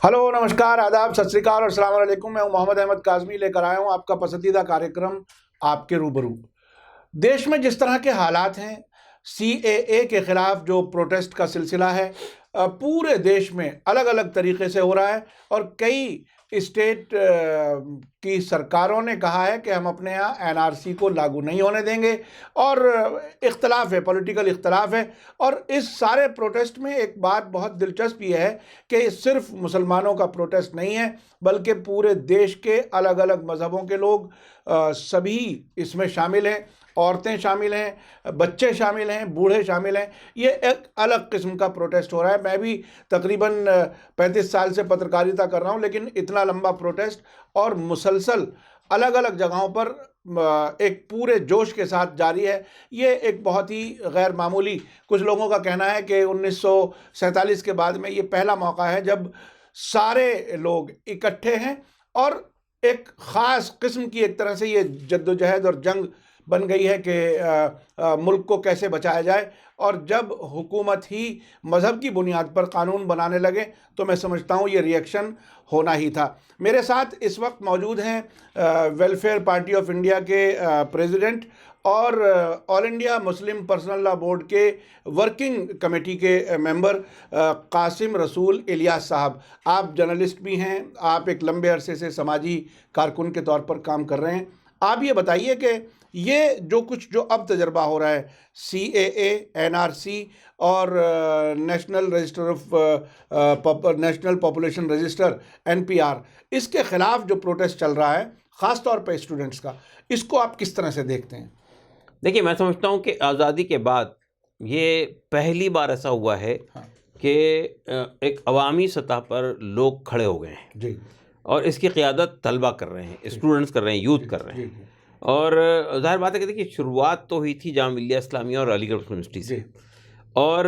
Hello, नमस्कार, आदाब, सत श्री अकाल और अस्सलाम वालेकुम। मैं हूं मोहम्मद अहमद काज़मी, लेकर आया हूं आपका पसंदीदा कार्यक्रम आपके रूबरू। देश में जिस तरह के हालात हैं, सीएए के खिलाफ जो प्रोटेस्ट का सिलसिला है पूरे देश में अलग अलग तरीके से हो रहा है और कई स्टेट की सरकारों ने कहा है कि हम अपने यहाँ एनआरसी को लागू नहीं होने देंगे और इख्तलाफ है, पॉलिटिकल इख्तलाफ है। और इस सारे प्रोटेस्ट में एक बात बहुत दिलचस्प ये है कि सिर्फ मुसलमानों का प्रोटेस्ट नहीं है, बल्कि पूरे देश के अलग अलग मज़हबों के लोग सभी इसमें शामिल हैं। औरतें शामिल हैं, बच्चे शामिल हैं, बूढ़े शामिल हैं। ये एक अलग किस्म का प्रोटेस्ट हो रहा है। मैं भी तकरीबन 35 साल से पत्रकारिता कर रहा हूँ, लेकिन इतना लंबा प्रोटेस्ट और मुसलसल अलग अलग जगहों पर एक पूरे जोश के साथ जारी है। ये एक बहुत ही गैर मामूली, कुछ लोगों का कहना है कि 1947 के बाद में ये पहला मौका है जब सारे लोग इकट्ठे हैं और एक ख़ास किस्म की एक तरह से ये जद्दोजहद और जंग बन गई है कि मुल्क को कैसे बचाया जाए। और जब हुकूमत ही मज़हब की बुनियाद पर कानून बनाने लगे तो मैं समझता हूँ ये रिएक्शन होना ही था। मेरे साथ इस वक्त मौजूद हैं वेलफेयर पार्टी ऑफ इंडिया के प्रेसिडेंट और all India Muslim personal law board के वर्किंग कमेटी के मेंबर कासिम रसूल इलियास साहब। आप जर्नलिस्ट भी हैं, आप एक लंबे अरसे से समाजी कारकुन के तौर पर काम कर रहे हैं। आप ये बताइए कि ये जो अब तजर्बा हो रहा है, सीएए, एनआरसी और national register of national population register NPR, इसके ख़िलाफ़ जो प्रोटेस्ट चल रहा है ख़ास तौर पर स्टूडेंट्स का, इसको आप किस तरह से देखते हैं? देखिए, मैं समझता हूँ कि आज़ादी के बाद ये पहली बार ऐसा हुआ है कि एक अवामी सतह पर लोग खड़े हो गए हैं जी, और इसकी क़ियादत तलबा कर रहे हैं, स्टूडेंट्स कर रहे हैं, यूथ कर रहे हैं। और ज़ाहिर बात है कि देखिए, शुरुआत तो हुई थी जामिया मिल्लिया इस्लामिया और अलीगढ़ यूनिवर्सिटी से। और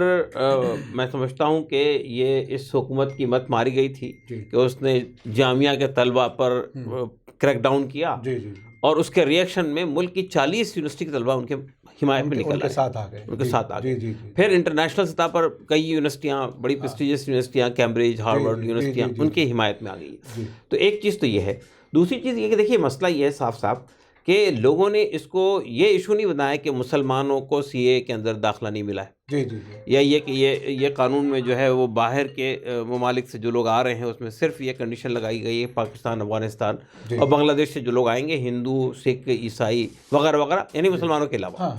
मैं समझता हूँ कि ये इस हुकूमत की मत मारी गई थी कि उसने जामिया के तलबा पर क्रैकडाउन किया और उसके रिएक्शन में मुल्क की 40 यूनिवर्सिटी के तलबा उनके हिमायत में निकल उनके साथ आ गए। फिर इंटरनेशनल सतह पर कई यूनिवर्सिटियाँ, बड़ी प्रेस्टिजियस यूनिवर्सिटियाँ, कैम्ब्रिज, हार्वर्ड यूनिवर्सिटियाँ उनकी हिमायत में आ गई है। तो एक चीज़ तो ये है। दूसरी चीज़ ये कि देखिए, मसला ये है साफ साफ कि लोगों ने इसको ये इशू नहीं बनाया कि मुसलमानों को सीए के अंदर दाखिला नहीं मिला है, या ये कि ये कानून में जो है वो बाहर के ममालिक से जो लोग आ रहे हैं उसमें सिर्फ ये कंडीशन लगाई गई है पाकिस्तान, अफगानिस्तान और बांग्लादेश से जो लोग आएंगे, हिंदू, सिख, ईसाई वगैरह वगैरह, यानी मुसलमानों के अलावा।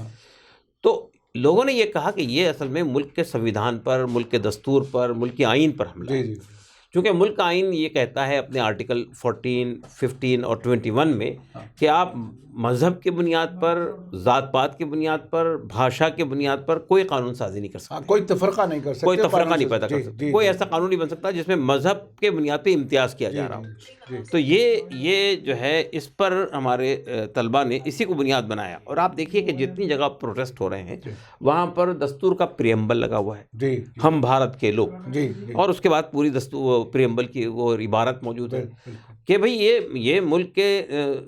तो लोगों ने ये कहा कि ये असल में मुल्क के संविधान पर, मुल्क के दस्तूर पर, मुल्क की आइन पर हमला है। क्योंकि मुल्क का आइन ये कहता है अपने आर्टिकल 14, 15 और 21 में कि आप मज़हब की बुनियाद पर, ज़ात पात की बुनियाद पर, भाषा की बुनियाद पर कोई कानून साजी नहीं कर सकते। कोई तफरका नहीं कर सकते, कोई तफरका नहीं पैदा कर सकते। कोई ऐसा कानून नहीं बन सकता जिसमें मज़हब के बुनियाद पर इम्तियाज़ किया जा रहा हो। तो ये जो है, इस पर हमारे तलबा ने इसी को बुनियाद बनाया। और आप देखिए कि जितनी जगह प्रोटेस्ट हो रहे हैं वहाँ पर दस्तूर का प्रियम्बल लगा हुआ है, हम भारत के लोग, और उसके बाद पूरी दस्तूर प्रियम्बल की वो इबारत मौजूद है कि भाई ये मुल्क के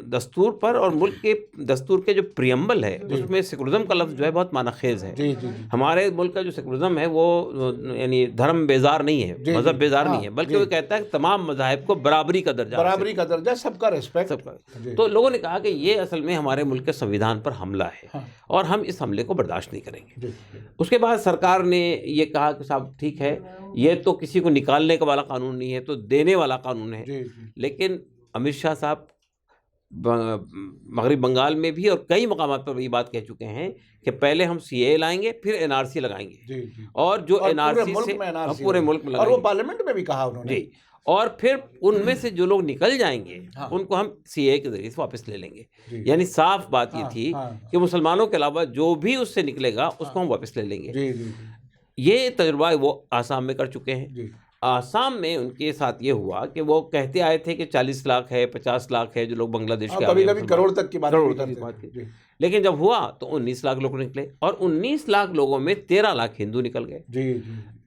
दस्तूर पर, और मुल्क के दस्तूर के जो प्रियम्बल है उसमें सेकुलरिज्म का लफ्ज़ जो है बहुत माना खेज है। हमारे मुल्क का जो सेकुलरिज्म है वो यानी धर्म बेजार नहीं है, मज़हब बेजार नहीं है, बल्कि वो कहता है तमाम मज़ाहिब को बराबरी का दर्जा, सबका रिस्पेक्ट, सबका। तो लोगों ने कहा कि ये असल में हमारे मुल्क के संविधान पर हमला है और हम इस हमले को बर्दाश्त नहीं करेंगे। उसके बाद सरकार ने ये कहा कि साहब ठीक है, ये तो किसी को निकालने का वाला कानून नहीं है, तो देने वाला कानून है। लेकिन अमित शाह साहब मगरबी बंगाल में भी और कई मकामात पर ये बात कह चुके हैं कि पहले हम सीए लाएंगे, फिर एनआरसी लगाएंगे, और जो एनआरसी से पूरे मुल्क में, और वो पार्लियामेंट में भी कहा उन्होंने जी, और फिर उनमें से जो लोग निकल जाएंगे उनको हम सीए के जरिए से वापस ले लेंगे। यानी साफ बात ये थी कि मुसलमानों के अलावा जो भी उससे निकलेगा उसको हम वापस ले लेंगे। ये तजुर्बा वो आसाम में कर चुके हैं। आसाम में उनके साथ ये हुआ कि वो कहते आए थे कि 40 लाख है, 50 लाख है जो लोग बांग्लादेश के, कभी करोड़ तक की बात थी। लेकिन जब हुआ तो 19 लाख लोग निकले, और 19 लाख लोगों में 13 लाख हिंदू निकल गए।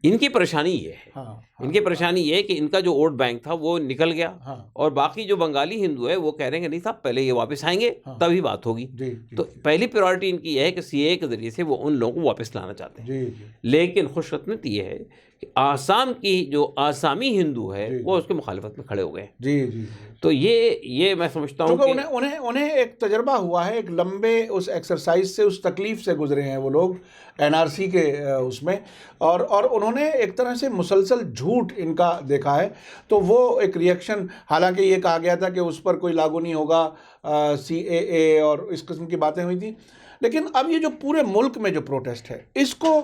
इनकी परेशानी ये है, हाँ, इनकी परेशानी ये है कि इनका जो वोट बैंक था वो निकल गया, हाँ, और बाकी जो बंगाली हिंदू है वो कह रहे हैं कि नहीं साहब पहले ये वापस आएंगे, हाँ, तभी बात होगी। जी, जी, तो पहली प्रायोरिटी इनकी यह है कि सीएए के जरिए से वो उन लोगों को वापस लाना चाहते हैं। जी, जी, लेकिन खुशकिस्मती ये है कि आसाम की जो आसामी हिंदू है जी, वो उसके मुखालिफत में खड़े हो गए। जी, जी, तो ये मैं समझता हूँ क्योंकि कि उन्हें एक तजर्बा हुआ है, एक लंबे उस एक्सरसाइज से, उस तकलीफ से गुजरे हैं वो लोग एनआरसी के उसमें, और उन्होंने एक तरह से मुसलसल झूठ इनका देखा है। तो वो एक रिएक्शन, हालांकि ये कहा गया था कि उस पर कोई लागू नहीं होगा सीएए और इस किस्म की बातें हुई थी, लेकिन अब ये जो पूरे मुल्क में जो प्रोटेस्ट है, इसको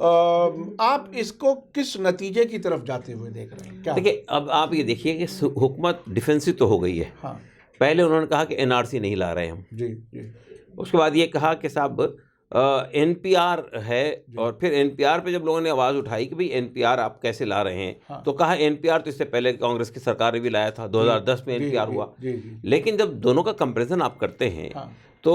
आप इसको किस नतीजे की तरफ जाते हुए देख रहे हैं? क्या देखिए, अब आप ये देखिए कि हुकूमत डिफेंसिव तो हो गई है। हाँ, पहले उन्होंने कहा कि एनआरसी नहीं ला रहे हम, जी, जी, उसके बाद ये कहा कि साहब एनपीआर है, और फिर एनपीआर पे जब लोगों ने आवाज़ उठाई कि भाई एनपीआर आप कैसे ला रहे हैं, हाँ, तो कहा एनपीआर तो इससे पहले कांग्रेस की सरकार ने भी लाया था, 2010 में जी, एनपीआर जी, हुआ। जी, जी, लेकिन जब दोनों का कंपैरिजन आप करते हैं, हाँ, तो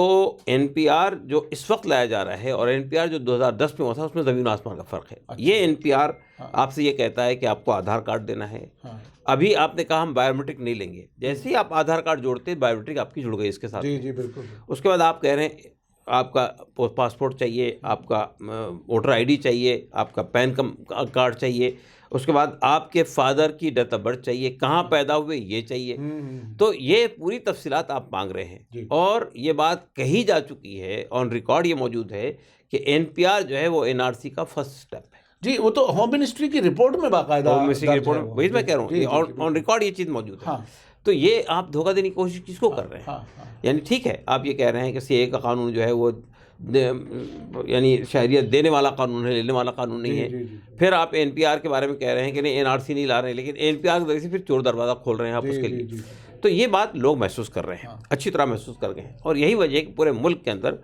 एनपीआर जो इस वक्त लाया जा रहा है और एनपीआर जो 2010 में हुआ था, उसमें ज़मीन आसमान का फ़र्क है। अच्छा। ये एनपीआर हाँ, आपसे ये कहता है कि आपको आधार कार्ड देना है। हाँ, अभी आपने कहा हम बायोमेट्रिक नहीं लेंगे, जैसे ही आप आधार कार्ड जोड़ते हैं बायोमेट्रिक आपकी जुड़ गई इसके साथ। जी, जी, बिल्कुल, उसके बाद आप कह रहे हैं आपका पासपोर्ट चाहिए, आपका वोटर आईडी चाहिए, आपका पैन कार्ड चाहिए, उसके बाद आपके फादर की डेट ऑफ बर्थ चाहिए, कहाँ पैदा हुए ये चाहिए। तो ये पूरी तफसीलात आप मांग रहे हैं, जी। और ये बात कही जा चुकी है, ऑन रिकॉर्ड ये मौजूद है कि एनपीआर जो है वो एनआरसी का फर्स्ट स्टेप है। जी, वो तो होम मिनिस्ट्री की रिपोर्ट में बाकायदा होम मिनिस्ट्री की दर्ज रिपोर्ट है में, वो। वही मैं कह रहा जी, जी, हूँ, जी, ऑन रिकॉर्ड ये चीज़ मौजूद है। हाँ, तो ये आप धोखा देने की कोशिश किसको कर रहे हैं? हाँ, हाँ, यानी ठीक है, आप ये कह रहे हैं कि सीएए का कानून जो है वो यानी शहरियत देने वाला कानून है, लेने वाला कानून नहीं जी, है। जी, जी, फिर आप एनपीआर के बारे में कह रहे हैं कि नहीं एनआरसी नहीं ला रहे हैं, लेकिन एनपीआर के जरिए से फिर चोर दरवाज़ा खोल रहे हैं आप जी, उसके जी, लिए। जी, तो ये बात लोग महसूस कर रहे हैं, हाँ। अच्छी तरह महसूस कर गए हैं, और यही वजह है कि पूरे मुल्क के अंदर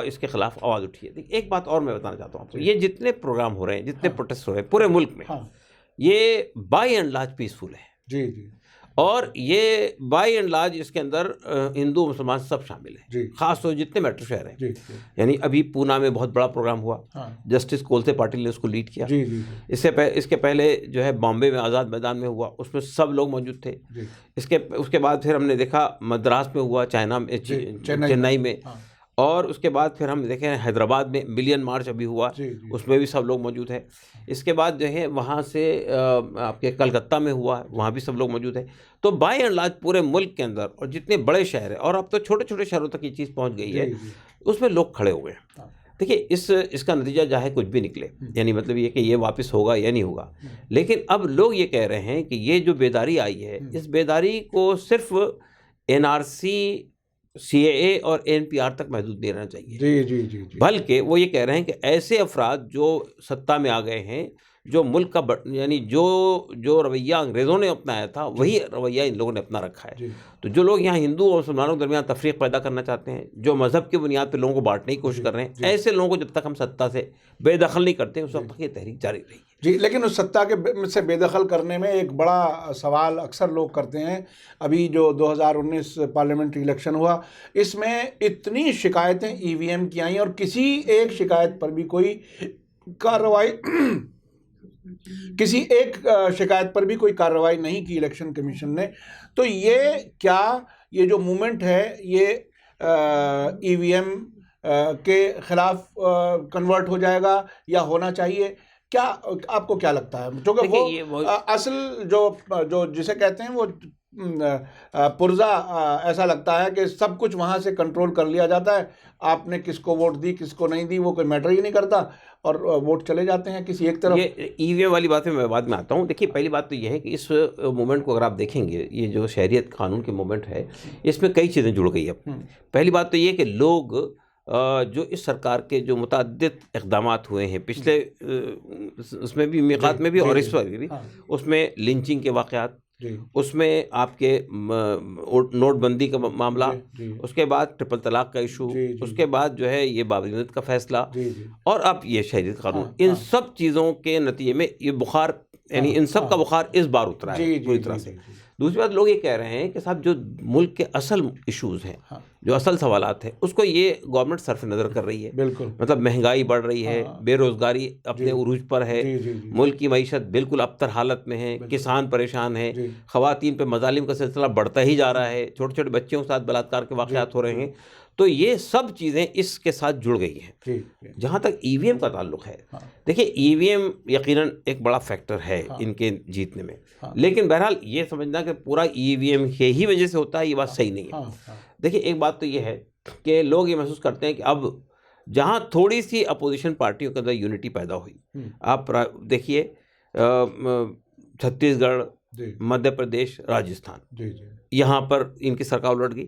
इसके खिलाफ आवाज़ उठी है। देखिए, एक बात और मैं बताना चाहता हूँ आपको, ये जितने प्रोग्राम हो रहे हैं, जितने प्रोटेस्ट हो रहे हैं पूरे मुल्क में, हाँ, ये बाय एंड लार्ज पीसफुल है, जी, जी, और ये बाय एंड लार्ज इसके अंदर हिंदू मुसलमान सब शामिल जी। हैं, खास तौर जितने मेट्रो शहर हैं। जी, जी, यानी अभी पूना में बहुत बड़ा प्रोग्राम हुआ, हाँ, जस्टिस कोलसे पाटिल ने उसको लीड किया। जी, जी, इसके पहले जो है बॉम्बे में आज़ाद मैदान में हुआ, उसमें सब लोग मौजूद थे। जी, उसके बाद फिर हमने देखा मद्रास में हुआ, चेन्नई में, हाँ, और उसके बाद फिर हम देखें हैदराबाद में मिलियन मार्च अभी हुआ, जी, जी, उसमें भी सब लोग मौजूद है। इसके बाद जो है वहाँ से आपके कलकत्ता में हुआ, वहाँ भी सब लोग मौजूद है। तो बाय एंड लार्ज पूरे मुल्क के अंदर, और जितने बड़े शहर हैं, और अब तो छोटे छोटे शहरों तक ये चीज़ पहुँच गई है, जी, जी, उसमें लोग खड़े हुए हैं। हाँ, देखिए, इसका नतीजा चाहे कुछ भी निकले, यानी मतलब ये कि ये वापस होगा या नहीं होगा, लेकिन अब लोग ये कह रहे हैं कि ये जो बेदारी आई है, इस बेदारी को सिर्फ एनआरसी, सीएए और एनपीआर तक महदूद नहीं रहना चाहिए। जी, जी, जी, जी, बल्कि वो ये कह रहे हैं कि ऐसे अफराद जो सत्ता में आ गए हैं, जो मुल्क का यानी जो रवैया अंग्रेज़ों ने अपनाया था, वही रवैया इन लोगों ने अपना रखा है। जी, तो जो लोग यहाँ हिंदू और मुसलमानों के दरमियान तफरीक पैदा करना चाहते हैं, जो मज़हब की बुनियाद पर लोगों को बांटने की कोशिश कर रहे हैं, ऐसे लोगों को जब तक हम सत्ता से बेदखल नहीं करते, उस वक्त तक ये तहरीक जारी रहेगी। जी, लेकिन उस सत्ता के से बेदखल करने में एक बड़ा सवाल अक्सर लोग करते हैं। अभी जो 2019 पार्लियामेंट्री इलेक्शन हुआ, इसमें इतनी शिकायतें ईवीएम की आई, और किसी एक शिकायत पर भी कोई कार्रवाई किसी एक शिकायत पर भी कोई कार्रवाई नहीं की इलेक्शन कमीशन ने। तो ये जो मूवमेंट है, ये ईवीएम के खिलाफ कन्वर्ट हो जाएगा या होना चाहिए? क्या आपको क्या लगता है? क्योंकि वो असल जो जिसे कहते हैं वो पुर्जा, ऐसा लगता है कि सब कुछ वहाँ से कंट्रोल कर लिया जाता है। आपने किसको वोट दी, किसको नहीं दी, वो कोई मैटर ही नहीं करता, और वोट चले जाते हैं किसी एक तरफ। ये ईवीएम वाली बात में मैं बाद में आता हूँ। देखिए, पहली बात तो ये है कि इस मूवमेंट को अगर आप देखेंगे, ये जो शहरियत कानून की मूवमेंट है, इसमें कई चीज़ें जुड़ गई अब। पहली बात तो ये कि लोग जो इस सरकार के जो मुतअद्दिद इक़दामात हुए हैं पिछले उसमें भी, मीक़ात में भी और इस पर भी, उसमें लिंचिंग के वाक़यात, उसमें आपके नोटबंदी का मामला, उसके बाद ट्रिपल तलाक का इशू, उसके बाद जो है ये बाबरी मस्जिद का फैसला, और अब ये शहरियत कानून, इन सब चीज़ों के नतीजे में ये बुखार, यानी इन सब का बुखार इस बार उतरा है पूरी तरह से। दूसरी बात, लोग ये कह रहे हैं कि साहब जो मुल्क के असल इश्यूज हैं, हाँ। जो असल सवालात हैं, उसको ये गवर्नमेंट सरफ नज़र कर रही है। बिल्कुल। मतलब महंगाई बढ़ रही है, बेरोजगारी अपने उरूज पर है, मुल्क की मईशत बिल्कुल अबतर हालत में है, किसान परेशान है, ख़वातीन पे मजालिम का सिलसिला बढ़ता ही जा रहा है, छोटे छोटे बच्चों के साथ बलात्कार के वाक़यात हो रहे हैं। तो ये सब चीज़ें इसके साथ जुड़ गई हैं। जहाँ तक ईवीएम का ताल्लुक है, देखिए ईवीएम यकीनन एक बड़ा फैक्टर है इनके जीतने में, लेकिन बहरहाल ये समझना कि पूरा ईवीएम के ही वजह से होता है, ये बात सही नहीं है। देखिए एक बात तो ये है कि लोग ये महसूस करते हैं कि अब जहाँ थोड़ी सी अपोजिशन पार्टियों के अंदर यूनिटी पैदा हुई, आप देखिए छत्तीसगढ़, मध्य प्रदेश, राजस्थान, यहाँ पर इनकी सरकार उलट गई।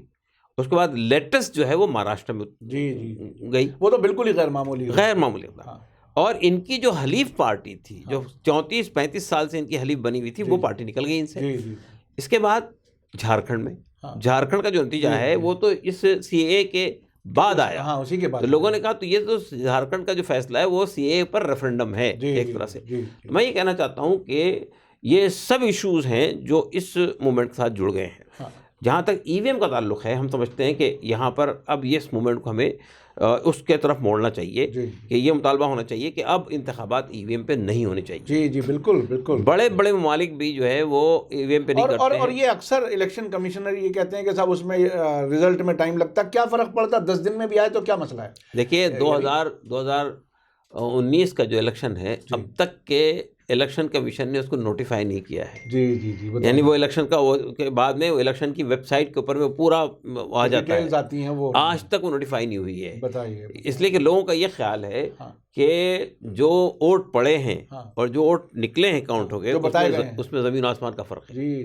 उसके बाद लेटेस्ट जो है वो महाराष्ट्र में गई, वो तो बिल्कुल ही गैर मामूली था। और इनकी जो हलीफ पार्टी थी, जो 34-35 साल से इनकी हलीफ बनी हुई थी, वो पार्टी निकल गई इनसे। इसके बाद झारखंड में, झारखंड का जो नतीजा है वो तो इस सीएए के बाद आया। उसी के बाद तो लोगों ने कहा तो ये तो झारखंड का जो फैसला है वो सीएए पर रेफरेंडम है एक तरह से। तो मैं ये कहना चाहता हूँ कि ये सब इश्यूज हैं जो इस मूवमेंट के साथ जुड़ गए हैं। जहाँ तक ईवीएम का ताल्लुक है, हम समझते हैं कि यहाँ पर अब ये इस मूवमेंट को हमें उसके तरफ मोड़ना चाहिए कि ये मुतालबा होना चाहिए कि अब इंतखाबात ईवीएम पे नहीं होने चाहिए। जी बिल्कुल बिल्कुल। बड़े बड़े ममालिक भी जो है वो ईवीएम पे नहीं करते हैं। और ये अक्सर इलेक्शन कमिश्नर ये कहते हैं कि साहब उसमें रिजल्ट में टाइम लगता है, क्या फ़र्क पड़ता, 10 दिन में भी आए तो क्या मसला है। देखिए 2019 का जो इलेक्शन है, अब तक के इलेक्शन कमीशन ने उसको नोटिफाई नहीं किया है। जी यानी वो इलेक्शन का के बाद में वो इलेक्शन की वेबसाइट के ऊपर में पूरा आ जाता है, आती हैं वो, आज तक वो नोटिफाई नहीं हुई है। बताइए। इसलिए कि लोगों का ये ख्याल है कि जो वोट पड़े हैं और जो वोट निकले हैं काउंट हो गए, उसमें ज़मीन आसमान का फ़र्क है। जी।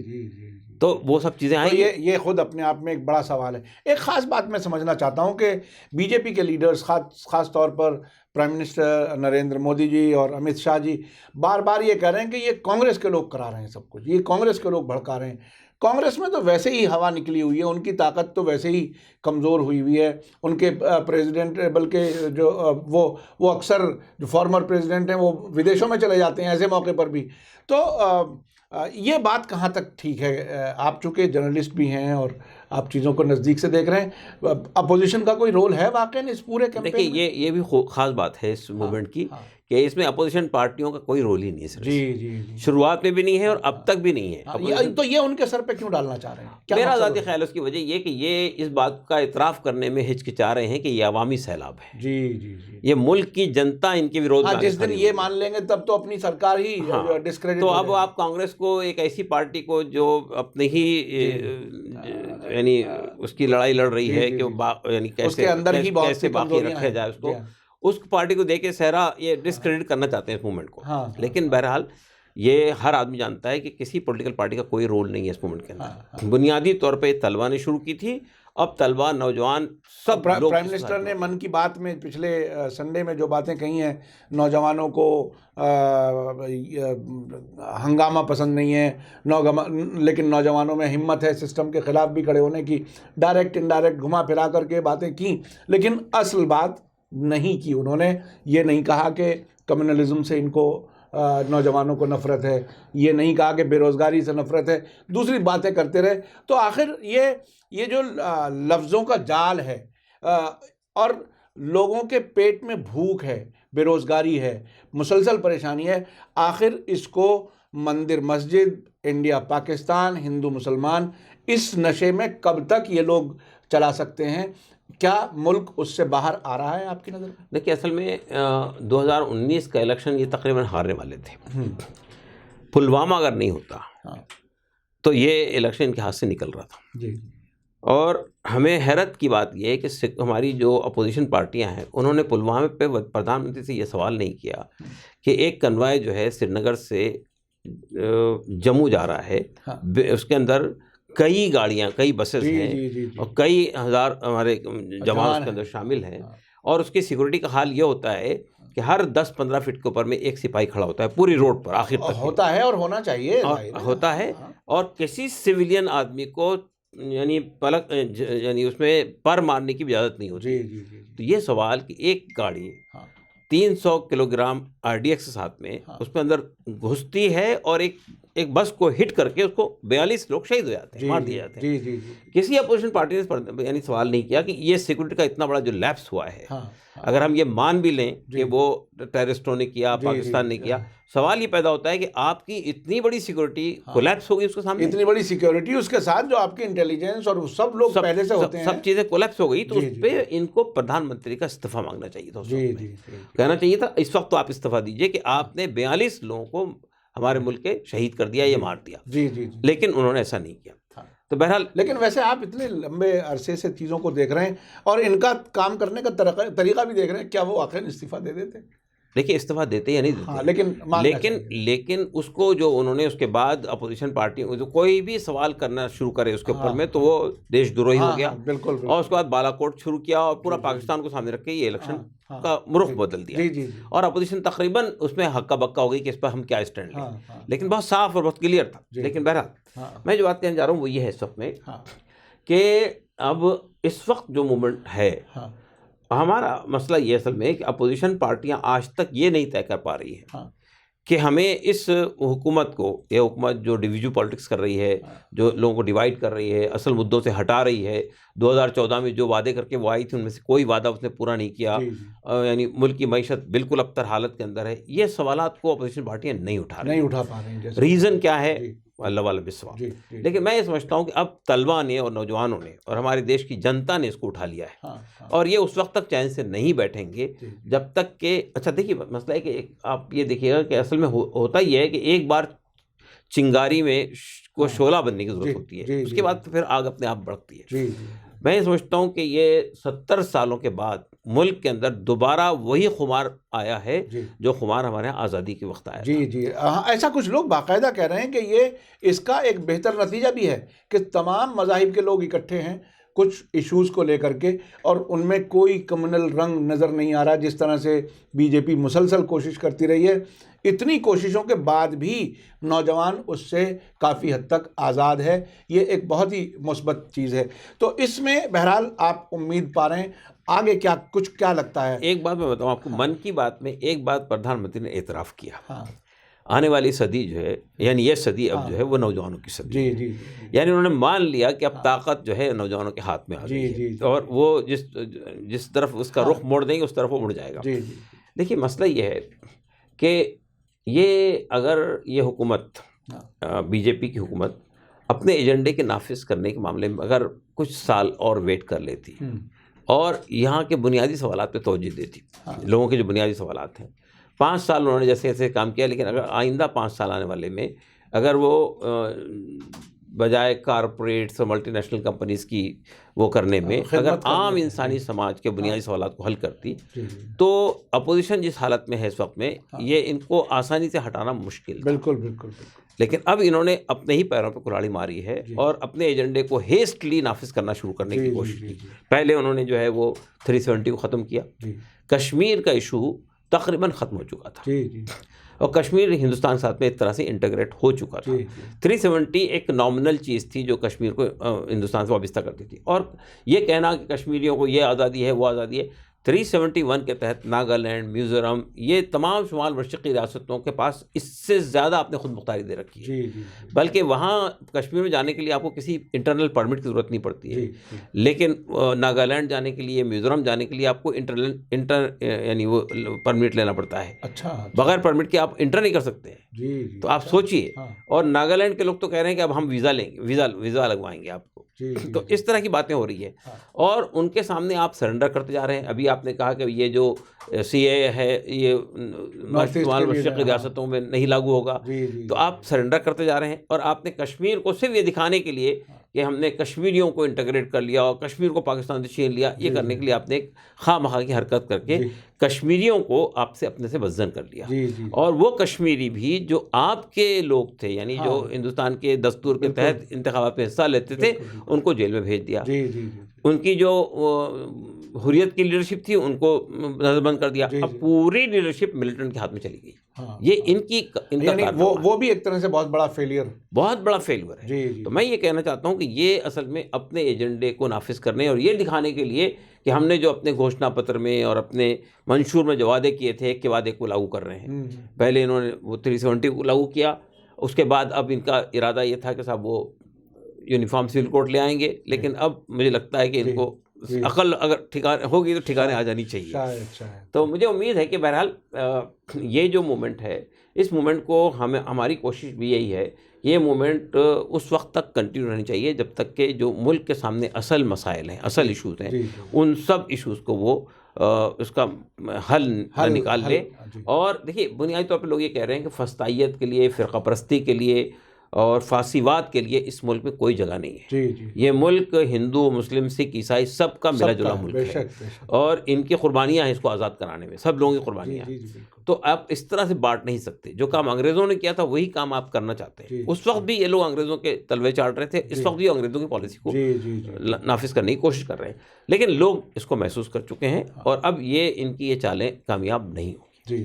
तो वो सब चीज़ें आई। तो ये खुद अपने आप में एक बड़ा सवाल है। एक ख़ास बात मैं समझना चाहता हूँ कि बीजेपी के लीडर्स ख़ास तौर पर प्राइम मिनिस्टर नरेंद्र मोदी जी और अमित शाह जी बार बार ये कह रहे हैं कि ये कांग्रेस के लोग करा रहे हैं सब कुछ, ये कांग्रेस के लोग भड़का रहे हैं। कांग्रेस में तो वैसे ही हवा निकली हुई है, उनकी ताकत तो वैसे ही कमज़ोर हुई हुई है। उनके प्रेसिडेंट, बल्कि जो वो अक्सर जो फॉर्मर प्रेसिडेंट हैं वो विदेशों में चले जाते हैं ऐसे मौके पर भी। तो ये बात कहाँ तक ठीक है? आप चूँकि जर्नलिस्ट भी हैं और आप चीज़ों को नज़दीक से देख रहे हैं, अपोजिशन का कोई रोल है वाकई इस पूरे कैंपेन में? देखिए ये भी ख़ास बात है इस मूवमेंट की कि इसमें अपोजिशन पार्टियों का कोई रोल ही नहीं है। जी। शुरुआत में भी नहीं है और अब तक भी नहीं है। तो ये उनके सर पे क्यों डालना चाह रहे हैं? मेरा ज़ाती ख्याल है उसकी वजह ये कि ये इस बात का इतराफ़ करने में हिचकिचा रहे हैं कि ये अवामी सैलाब है। जी। ये मुल्क की जनता इनके विरोध में जिस दिन ये मान लेंगे तब तो अपनी सरकार ही डिस्क्रेडिट। तो अब आप कांग्रेस को, एक ऐसी पार्टी को जो अपने ही यानी उसकी लड़ाई लड़ रही है कि यानी कैसे बाकी रखा जाए उसको, उस पार्टी को देके सहरा ये डिस्क्रेडिट करना चाहते हैं इस मूवमेंट को। लेकिन बहरहाल ये हर आदमी जानता है कि किसी पॉलिटिकल पार्टी का कोई रोल नहीं है इस मूवमेंट के अंदर। बुनियादी तौर पे तलबा ने शुरू की थी, अब तलबा, नौजवान सब लोग। प्राइम मिनिस्टर ने मन की बात में पिछले संडे में जो बातें कही हैं, नौजवानों को हंगामा पसंद नहीं है, लेकिन नौजवानों में हिम्मत है सिस्टम के ख़िलाफ़ भी खड़े होने की, डायरेक्ट इनडायरेक्ट घुमा फिरा करके बातें की, लेकिन असल बात नहीं की उन्होंने। ये नहीं कहा कि कम्युनलिज्म से इनको नौजवानों को नफ़रत है, ये नहीं कहा कि बेरोज़गारी से नफ़रत है, दूसरी बातें करते रहे। तो आखिर ये जो लफ्ज़ों का जाल है और लोगों के पेट में भूख है, बेरोज़गारी है, मुसलसल परेशानी है, आखिर इसको मंदिर मस्जिद, इंडिया पाकिस्तान, हिंदू मुसलमान, इस नशे में कब तक ये लोग चला सकते हैं? क्या मुल्क उससे बाहर आ रहा है आपकी नज़र में? देखिए असल में 2019 का इलेक्शन ये तकरीबन हारने वाले थे। पुलवामा अगर नहीं होता तो ये इलेक्शन इनके हाथ से निकल रहा था जी। और हमें हैरत की बात यह है कि हमारी जो अपोजिशन पार्टियां हैं उन्होंने पुलवामा पे प्रधानमंत्री से ये सवाल नहीं किया कि एक कन्वाय जो है श्रीनगर से जम्मू जा रहा है, उसके अंदर कई गाड़ियां, कई बसेस हैं और कई हज़ार हमारे जवान उसके अंदर शामिल हैं, और उसकी सिक्योरिटी का हाल ये होता है कि हर 10-15 फीट के ऊपर में एक सिपाही खड़ा होता है पूरी रोड पर, आखिर तक होता है और होना चाहिए होता है। और किसी सिविलियन आदमी को यानी उसमें पर मारने की इजाज़त नहीं होती। तो ये सवाल कि एक गाड़ी 300 किलोग्राम RDX के साथ में उसमें अंदर घुसती है और एक एक बस को हिट करके उसको 42 लोग शहीद हो जाते हैं, मार दिए जाते हैं। जी जी जी। किसी अपोजिशन पार्टी ने यानी सवाल नहीं किया कि ये सिक्योरिटी का इतना बड़ा जो लैप्स हुआ है, अगर हम ये मान भी लें कि वो टेररिस्टों ने किया, पाकिस्तान ने किया, सवाल ये पैदा होता है कि आपकी इतनी बड़ी सिक्योरिटी कोलैप्स हो गई उसके सामने, इतनी बड़ी सिक्योरिटी, उसके साथ जो आपकी इंटेलिजेंस और सब लोग पहले से होते हैं, सब चीजें कोलैप्स हो गई, तो उस पे इनको प्रधानमंत्री का इस्तीफा मांगना चाहिए था। कहना चाहिए था इस वक्त तो आप इस्तीफा दीजिए कि आपने 42 लोगों को हमारे मुल्क के शहीद कर दिया, ये मार दिया। जी जी। लेकिन उन्होंने ऐसा नहीं किया। तो बहरहाल, लेकिन वैसे आप इतने लंबे अरसे से चीज़ों को देख रहे हैं और इनका काम करने का तरीका भी देख रहे हैं, क्या वो आखिर इस्तीफा दे देते? देखिए, इस्तीफा देते या नहीं देते, लेकिन उसको जो उन्होंने उसके बाद अपोजिशन पार्टी जो कोई भी सवाल करना शुरू करे उसके ऊपर में, तो वो देशद्रोही हो गया। बिल्कुल। और उसके बाद बालाकोट शुरू किया और पूरा पाकिस्तान को सामने रख के ये इलेक्शन का रुख बदल दिया। और अपोजिशन तकरीबन उसमें हक्का बक्का हो गई कि इस पर हम क्या स्टैंड लें, लेकिन बहुत साफ और बहुत क्लियर था। लेकिन बहरहाल मैं जो बात कहना चाह रहा हूँ वो ये है इस वक्त में कि अब इस वक्त जो मूवमेंट है, हमारा मसला ये असल में कि अपोजिशन पार्टियां आज तक ये नहीं तय कर पा रही है कि हमें इस हुकूमत को, ये हुकूमत जो डिविजन पॉलिटिक्स कर रही है, जो लोगों को डिवाइड कर रही है, असल मुद्दों से हटा रही है, 2014 में जो वादे करके वो आई थी उनमें से कोई वादा उसने पूरा नहीं किया, यानी मुल्क की मईशत बिल्कुल अबतर हालत के अंदर है, ये सवालात को अपोजिशन पार्टियां नहीं उठा पा रही। रीज़न क्या है? अल्लाह वाला बिस्वा। लेकिन मैं ये समझता हूँ कि अब तलबा ने और नौजवानों ने और हमारे देश की जनता ने इसको उठा लिया है। और ये उस वक्त तक चैन से नहीं बैठेंगे जब तक कि, अच्छा देखिए मसला है कि आप ये देखिएगा कि असल में होता ही है कि एक बार चिंगारी में को शोला बनने की जरूरत होती है, उसके बाद तो फिर आग अपने आप बढ़ती है। मैं ये समझता हूँ कि ये 70 सालों के बाद मुल्क के अंदर दोबारा वही खुमार आया है जो खुमार हमारे यहाँ आज़ादी के वक्त आया। जी। ऐसा कुछ लोग बाकायदा कह रहे हैं कि ये इसका एक बेहतर नतीजा भी है कि तमाम मज़ाहिब के लोग इकट्ठे हैं कुछ इश्यूज़ को लेकर के, और उनमें कोई कम्युनल रंग नज़र नहीं आ रहा। जिस तरह से बीजेपी मुसलसल कोशिश करती रही है, इतनी कोशिशों के बाद भी नौजवान उससे काफ़ी हद तक आज़ाद है। ये एक बहुत ही मुस्बत चीज़ है। तो इसमें बहरहाल आप उम्मीद पा रहे हैं आगे क्या लगता है? एक बात मैं बताऊँ आपको, मन की बात में एक बात प्रधानमंत्री ने एतराफ़ किया, आने वाली सदी जो है, यानी ये सदी अब जो है वो नौजवानों की सदी है। यानी उन्होंने मान लिया कि अब ताकत जो है नौजवानों के हाथ में आ गई है, और वो जिस तरफ उसका रुख मोड़ देंगे उस तरफ वो मुड़ जाएगा। देखिए मसला ये है कि ये अगर ये हुकूमत बीजेपी की हुकूमत अपने एजेंडे के नाफिज करने के मामले में अगर कुछ साल और वेट कर लेती और यहाँ के बुनियादी सवालात पे तवज्जो देती, लोगों के जो बुनियादी सवालात हैं, 5 साल उन्होंने जैसे ऐसे काम किया, लेकिन अगर आइंदा 5 साल आने वाले में अगर वो बजाय कारपोरेट्स और मल्टीनेशनल कंपनीज़ की वो करने में अगर आम इंसानी समाज के बुनियादी सवालात को हल करती, तो अपोजिशन जिस हालत में है इस वक्त में, ये इनको आसानी से हटाना मुश्किल। बिल्कुल। लेकिन अब इन्होंने अपने ही पैरों पर कुल्हाड़ी मारी है और अपने एजेंडे को हेस्टली नाफिज करना शुरू करने की कोशिश की। पहले उन्होंने जो है वो 370 को ख़त्म किया, कश्मीर का इशू तकरीबन ख़त्म हो चुका था और कश्मीर हिंदुस्तान के साथ में एक तरह से इंटीग्रेट हो चुका था। 370 एक नॉमिनल चीज़ थी जो कश्मीर को हिंदुस्तान से वाबस्ता करती थी, और ये कहना कि कश्मीरियों को ये आज़ादी है वो आज़ादी है, 371 के तहत नागालैंड, मिज़ोरम, ये तमाम शुमाल मशरक़ी रियासतों के पास इससे ज़्यादा आपने खुद मुख्तारी दे रखी है। बल्कि वहाँ कश्मीर में जाने के लिए आपको किसी इंटरनल परमिट की ज़रूरत नहीं पड़ती है, लेकिन नागालैंड जाने के लिए, मिज़ोरम जाने के लिए आपको यानी वो परमिट लेना पड़ता है। अच्छा। बगैर परमिट के आप इंटर नहीं कर सकते हैं। तो आप सोचिए, और नागालैंड के लोग तो कह रहे हैं कि अब हम वीज़ा लेंगे, वीज़ा लगवाएंगे आपको। तो इस तरह की बातें हो रही है और उनके सामने आप सरेंडर करते जा रहे हैं। अभी आपने कहा कि ये जो CAA है ये मशरक़ी रियासतों में नहीं लागू होगा, तो आप सरेंडर करते जा रहे हैं। और आपने कश्मीर को सिर्फ ये दिखाने के लिए कि हमने कश्मीरियों को इंटीग्रेट कर लिया और कश्मीर को पाकिस्तान से छीन लिया, ये करने के लिए आपने एक खामखा की हरकत करके कश्मीरियों को आपसे अपने से बज़्ज़न कर लिया। और वो कश्मीरी भी जो आपके लोग थे, यानी जो हिंदुस्तान के दस्तूर के तहत इंतखाबात में हिस्सा लेते थे, उनको जेल में भेज दिया। उनकी जो हुर्रियत की लीडरशिप थी उनको नज़रबंद कर दिया। अब पूरी लीडरशिप मिलिटेंट के हाथ में चली गई। ये इनका वो भी एक तरह से बहुत बड़ा फेलियर है। तो मैं ये कहना चाहता हूँ कि ये असल में अपने एजेंडे को नाफिज करने और ये दिखाने के लिए कि हमने जो अपने घोषणा पत्र में और अपने मंशूर में जो वादे किए थे, एक के वादे को लागू कर रहे हैं। पहले इन्होंने वो 370 को लागू किया उसके बाद अब इनका इरादा ये था कि साहब वो यूनिफॉर्म सिविल कोड ले आएंगे, लेकिन अब मुझे लगता है कि इनको अकल अगर ठिकाने होगी तो ठिकाने आ जानी चाहिए। तो मुझे उम्मीद है कि बहरहाल ये जो मूवमेंट है, इस मूवमेंट को हमारी कोशिश भी यही है, ये मूवमेंट उस वक्त तक कंटिन्यू रहनी चाहिए जब तक कि जो मुल्क के सामने असल मसाइल हैं, असल इश्यूज़ हैं, उन सब इश्यूज़ को वो उसका हल निकाल ले। और देखिए बुनियादी तौर पे लोग ये कह रहे हैं कि फस्तायत के लिए, फ़िरका परस्ती के लिए और फासीवाद के लिए इस मुल्क में कोई जगह नहीं है। ये मुल्क हिंदू, मुस्लिम, सिख, ईसाई सबका मिला जुला मुल्क है और इनकी कुर्बानियाँ हैं इसको आज़ाद कराने में, सब लोगों की कुर्बानियाँ। तो आप इस तरह से बांट नहीं सकते। जो काम अंग्रेज़ों ने किया था वही काम आप करना चाहते हैं। उस वक्त भी ये लोग अंग्रेज़ों के तलवे चाट रहे थे, इस वक्त भी अंग्रेज़ों की पॉलिसी को नाफिज करने की कोशिश कर रहे हैं, लेकिन लोग इसको महसूस कर चुके हैं और अब ये इनकी ये चालें कामयाब नहीं होंगी। जी।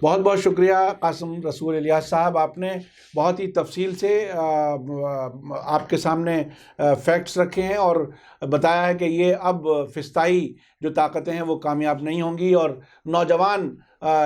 बहुत बहुत शुक्रिया कासिम रसूल इलियास साहब, आपने बहुत ही तफसील से आपके सामने फैक्ट्स रखे हैं और बताया है कि ये अब फिस्ताई जो ताकतें हैं वो कामयाब नहीं होंगी और नौजवान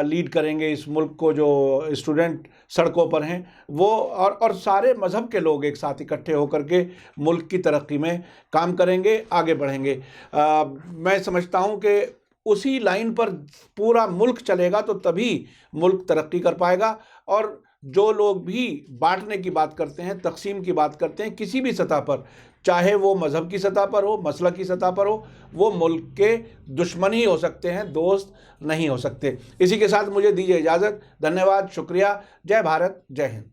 लीड करेंगे इस मुल्क को। जो स्टूडेंट सड़कों पर हैं वो और सारे मज़हब के लोग एक साथ इकट्ठे होकर के मुल्क की तरक्की में काम करेंगे, आगे बढ़ेंगे। मैं समझता हूँ कि उसी लाइन पर पूरा मुल्क चलेगा तो तभी मुल्क तरक्की कर पाएगा। और जो लोग भी बांटने की बात करते हैं, तकसीम की बात करते हैं किसी भी सतह पर, चाहे वो मज़हब की सतह पर हो, मसलक की सतह पर हो, वो मुल्क के दुश्मन ही हो सकते हैं, दोस्त नहीं हो सकते। इसी के साथ मुझे दीजिए इजाज़त। धन्यवाद, शुक्रिया। जय भारत, जय हिंद।